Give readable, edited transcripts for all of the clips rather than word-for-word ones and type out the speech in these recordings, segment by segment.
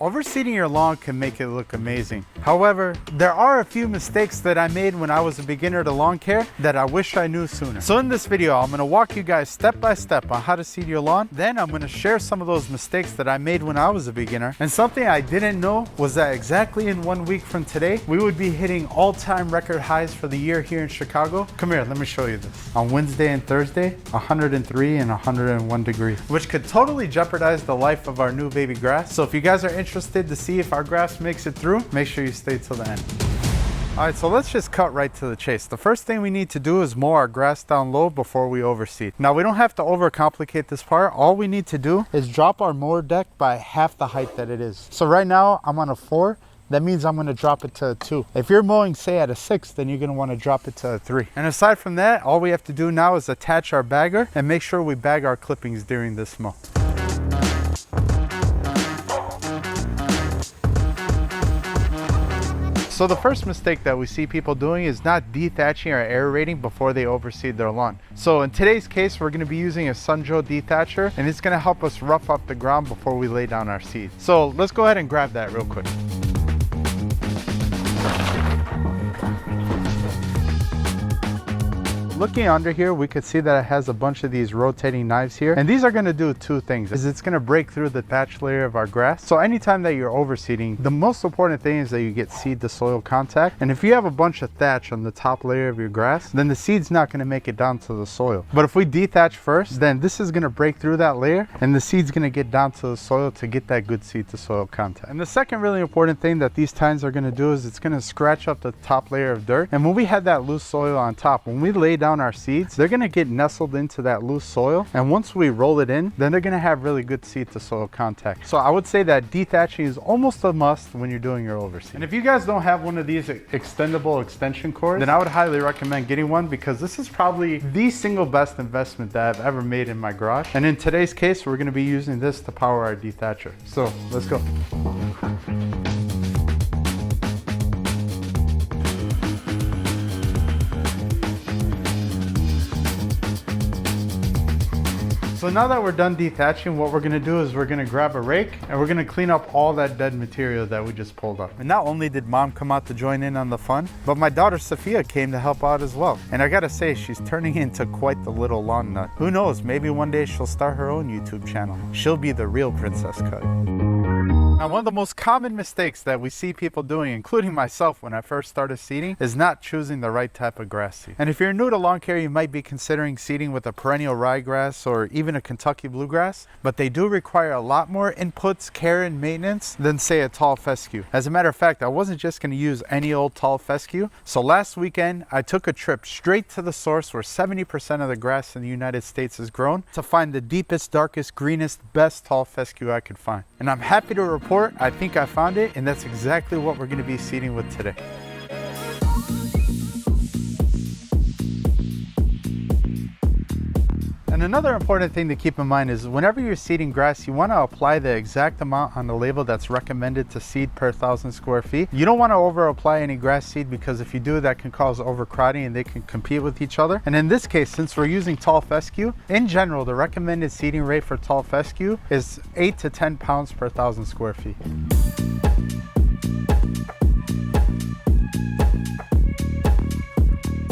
overseeding your lawn can make it look amazing. However, there are a few mistakes that I made when I was a beginner to lawn care that I wish I knew sooner. So in this video, I'm gonna walk you guys step by step on how to seed your lawn. Then I'm gonna share some of those mistakes that I made when I was a beginner. And something I didn't know was that exactly in 1 week from today, we would be hitting all-time record highs for the year here in Chicago. Come here, let me show you this. On Wednesday and Thursday, 103 and 101 degrees, which could totally jeopardize the life of our new baby grass. So if you guys are interested to see if our grass makes it through, make sure you stay till the end. All right, so let's just cut right to the chase. The first thing we need to do is mow our grass down low before we overseed. Now, we don't have to overcomplicate this part. All we need to do is drop our mower deck by half the height that it is. So right now I'm on a 4. That means I'm gonna drop it to a 2. If you're mowing, say, at a 6, then you're gonna wanna drop it to a 3. And aside from that, all we have to do now is attach our bagger and make sure we bag our clippings during this mow. So the first mistake that we see people doing is not dethatching or aerating before they overseed their lawn. So in today's case, we're gonna be using a Sun-Joe dethatcher, and it's gonna help us rough up the ground before we lay down our seeds. So let's go ahead and grab that real quick. Looking under here, we could see that it has a bunch of these rotating knives here. And these are gonna do 2 things. It's gonna break through the thatch layer of our grass. So anytime that you're overseeding, the most important thing is that you get seed to soil contact. And if you have a bunch of thatch on the top layer of your grass, then the seed's not gonna make it down to the soil. But if we dethatch first, then this is gonna break through that layer and the seed's gonna get down to the soil to get that good seed to soil contact. And the second really important thing that these tines are gonna do is it's gonna scratch up the top layer of dirt. And when we have that loose soil on top, when we lay down our seeds, they're gonna get nestled into that loose soil, and once we roll it in, then they're gonna have really good seed to soil contact. So I would say that dethatching is almost a must when you're doing your overseed. And if you guys don't have one of these extendable extension cords, then I would highly recommend getting one, because this is probably the single best investment that I've ever made in my garage. And in today's case, we're gonna be using this to power our dethatcher. So let's go. So now that we're done dethatching, what we're gonna do is we're gonna grab a rake and we're gonna clean up all that dead material that we just pulled up. And not only did mom come out to join in on the fun, but my daughter Sophia came to help out as well. And I gotta say, she's turning into quite the little lawn nut. Who knows, maybe one day she'll start her own YouTube channel. She'll be the real Princess Cut. Now, one of the most common mistakes that we see people doing, including myself when I first started seeding, is not choosing the right type of grass seed. And if you're new to lawn care, you might be considering seeding with a perennial ryegrass or even a Kentucky bluegrass, but they do require a lot more inputs, care, and maintenance than, say, a tall fescue. As a matter of fact, I wasn't just going to use any old tall fescue. So last weekend, I took a trip straight to the source where 70% of the grass in the United States is grown to find the deepest, darkest, greenest, best tall fescue I could find. And I'm happy to report I think I found it, and that's exactly what we're going to be seeding with today. And another important thing to keep in mind is whenever you're seeding grass, you want to apply the exact amount on the label that's recommended to seed per 1,000 square feet. You don't want to over apply any grass seed, because if you do, that can cause overcrowding and they can compete with each other. And in this case, since we're using tall fescue, in general, the recommended seeding rate for tall fescue is 8 to 10 pounds per 1,000 square feet.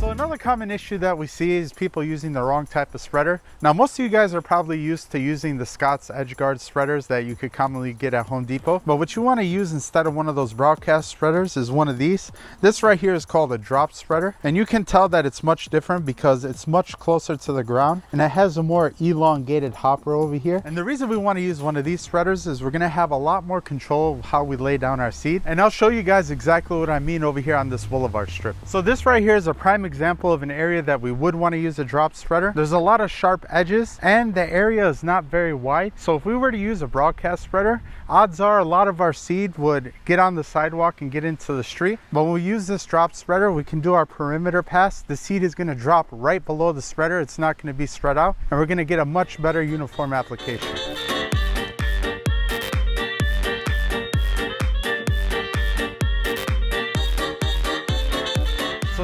Another common issue that we see is people using the wrong type of spreader. Now, most of you guys are probably used to using the Scott's EdgeGuard spreaders that you could commonly get at Home Depot. But what you want to use instead of one of those broadcast spreaders is one of these. This right here is called a drop spreader. And you can tell that it's much different because it's much closer to the ground and it has a more elongated hopper over here. And the reason we want to use one of these spreaders is we're going to have a lot more control of how we lay down our seed. And I'll show you guys exactly what I mean over here on this boulevard strip. So this right here is a prime example of an area that we would want to use a drop spreader. There's a lot of sharp edges and the area is not very wide. So if we were to use a broadcast spreader, odds are a lot of our seed would get on the sidewalk and get into the street. But when we use this drop spreader, we can do our perimeter pass. The seed is going to drop right below the spreader. It's not going to be spread out, and we're going to get a much better uniform application.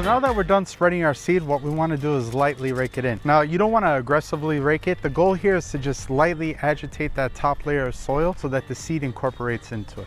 So now that we're done spreading our seed, what we want to do is lightly rake it in. Now, you don't want to aggressively rake it. The goal here is to just lightly agitate that top layer of soil so that the seed incorporates into it.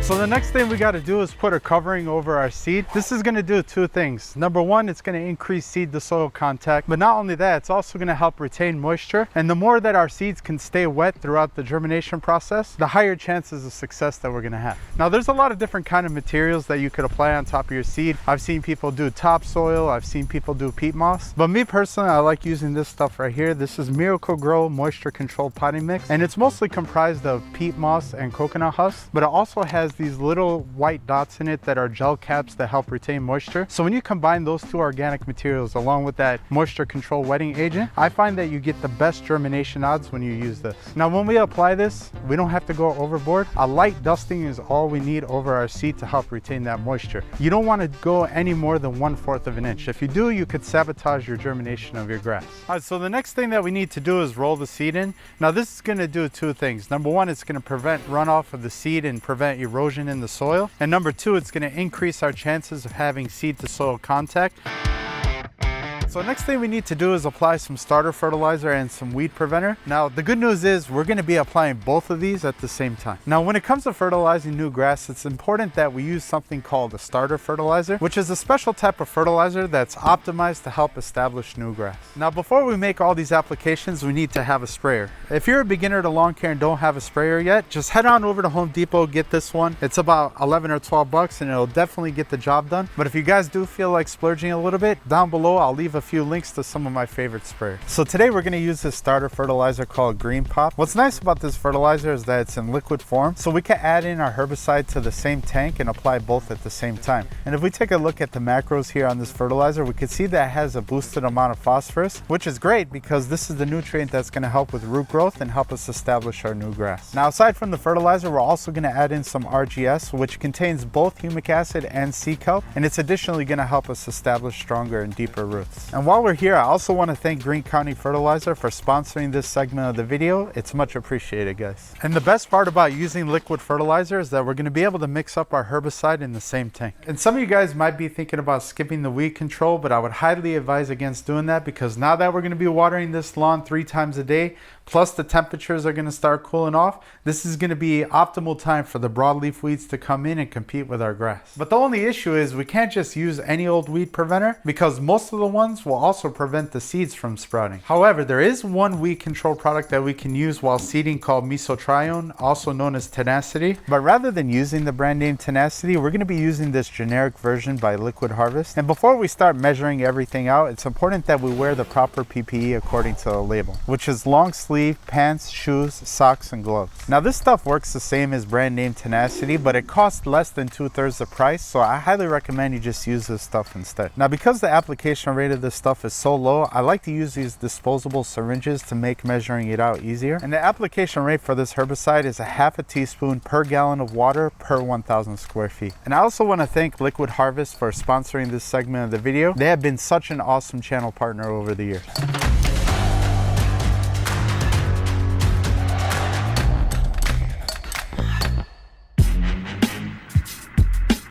So the next thing we got to do is put a covering over our seed. This is going to do two things. Number one, it's going to increase seed to soil contact, but not only that, it's also going to help retain moisture. And the more that our seeds can stay wet throughout the germination process, the higher chances of success that we're going to have. Now, there's a lot of different kind of materials that you could apply on top of your seed. I've seen people do topsoil, I've seen people do peat moss, but me personally, I like using this stuff right here. This is Miracle-Gro moisture controlled potting mix, and it's mostly comprised of peat moss and coconut husk, but it also has these little white dots in it that are gel caps that help retain moisture. So when you combine those two organic materials along with that moisture control wetting agent, I find that you get the best germination odds when you use this. Now, when we apply this, we don't have to go overboard. A light dusting is all we need over our seed to help retain that moisture. You don't want to go any more than 1/4 of an inch. If you do, you could sabotage your germination of your grass. All right, so the next thing that we need to do is roll the seed in. Now, this is going to do two things. Number one, it's going to prevent runoff of the seed and prevent erosion in the soil. And number two, it's going to increase our chances of having seed to soil contact. So next thing we need to do is apply some starter fertilizer and some weed preventer. Now, the good news is we're going to be applying both of these at the same time. Now, when it comes to fertilizing new grass, it's important that we use something called a starter fertilizer, which is a special type of fertilizer that's optimized to help establish new grass. Now, before we make all these applications, we need to have a sprayer. If you're a beginner to lawn care and don't have a sprayer yet, just head on over to Home Depot, get this one. It's about 11 or 12 bucks and it'll definitely get the job done. But if you guys do feel like splurging a little bit, down below I'll leave a few links to some of my favorite sprayers. So today we're going to use this starter fertilizer called Green Pop. What's nice about this fertilizer is that it's in liquid form, so we can add in our herbicide to the same tank and apply both at the same time. And if we take a look at the macros here on this fertilizer, we can see that it has a boosted amount of phosphorus, which is great because this is the nutrient that's going to help with root growth and help us establish our new grass. Now, aside from the fertilizer, we're also going to add in some RGS, which contains both humic acid and sea kelp, and it's additionally going to help us establish stronger and deeper roots. And while we're here, I also want to thank Green County Fertilizer for sponsoring this segment of the video. It's much appreciated, guys. And the best part about using liquid fertilizer is that we're going to be able to mix up our herbicide in the same tank. And some of you guys might be thinking about skipping the weed control, but I would highly advise against doing that because now that we're going to be watering this lawn 3 times a day, plus the temperatures are going to start cooling off, this is going to be optimal time for the broadleaf weeds to come in and compete with our grass. But the only issue is we can't just use any old weed preventer because most of the ones will also prevent the seeds from sprouting. However, there is one weed control product that we can use while seeding called Mesotrione, also known as Tenacity. But rather than using the brand name Tenacity, we're going to be using this generic version by Liquid Harvest. And before we start measuring everything out, it's important that we wear the proper PPE according to the label, which is long sleeve pants, shoes, socks, and gloves. Now, this stuff works the same as brand name Tenacity, but it costs less than 2/3 the price, so I highly recommend you just use this stuff instead. Now, because the application rate of this stuff is so low, I like to use these disposable syringes to make measuring it out easier. And the application rate for this herbicide is 1/2 teaspoon per gallon of water per 1,000 square feet. And I also want to thank Liquid Harvest for sponsoring this segment of the video. They have been such an awesome channel partner over the years.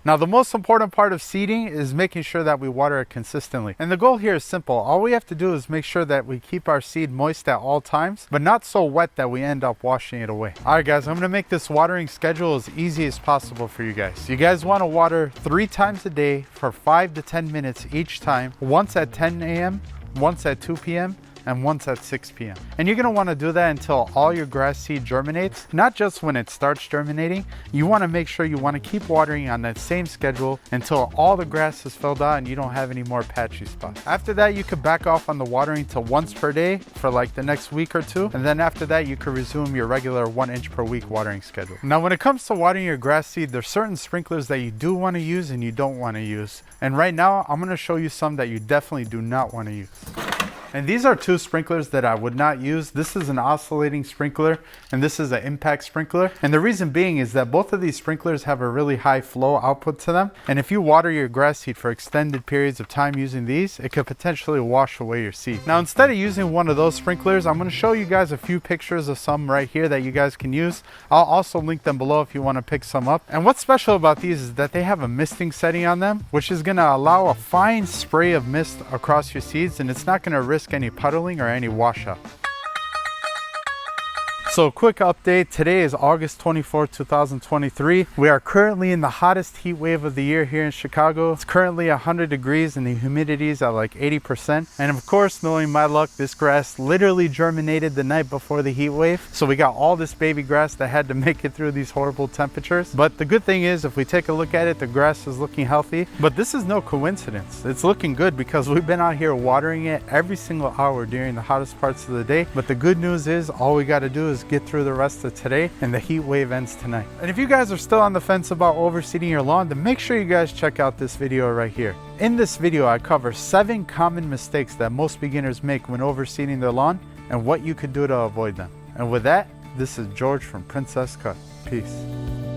Now, the most important part of seeding is making sure that we water it consistently. And the goal here is simple. All we have to do is make sure that we keep our seed moist at all times, but not so wet that we end up washing it away. All right, guys, I'm going to make this watering schedule as easy as possible for you guys. You guys want to water 3 times a day for 5 to 10 minutes each time, once at 10 a.m., once at 2 p.m., and once at 6 p.m. And you're going to want to do that until all your grass seed germinates, not just when it starts germinating. You want to make sure you want to keep watering on that same schedule until all the grass is filled out and you don't have any more patchy spots. After that, you could back off on the watering to once per day for like the next week or 2. And then after that, you could resume your regular 1 inch per week watering schedule. Now, when it comes to watering your grass seed, there's certain sprinklers that you do want to use and you don't want to use. And right now, I'm going to show you some that you definitely do not want to use. And these are two sprinklers that I would not use. This is an oscillating sprinkler and this is an impact sprinkler. And the reason being is that both of these sprinklers have a really high flow output to them. And if you water your grass seed for extended periods of time using these, it could potentially wash away your seed. Now, instead of using one of those sprinklers, I'm going to show you guys a few pictures of some right here that you guys can use. I'll also link them below if you want to pick some up. And what's special about these is that they have a misting setting on them, which is going to allow a fine spray of mist across your seeds, and it's not going to risk any puddling or any washout. So quick update, today is August 24, 2023. We are currently in the hottest heat wave of the year here in Chicago. It's currently 100 degrees and the humidity is at like 80%. And of course, knowing my luck, this grass literally germinated the night before the heat wave. So we got all this baby grass that had to make it through these horrible temperatures. But the good thing is, if we take a look at it, the grass is looking healthy. But this is no coincidence. It's looking good because we've been out here watering it every single hour during the hottest parts of the day. But the good news is, all we got to do is get through the rest of today and the heat wave ends tonight. And if you guys are still on the fence about overseeding your lawn, then make sure you guys check out this video right here. In this video, I cover 7 common mistakes that most beginners make when overseeding their lawn and what you could do to avoid them. And with that, this is George from Princess Cut. Peace.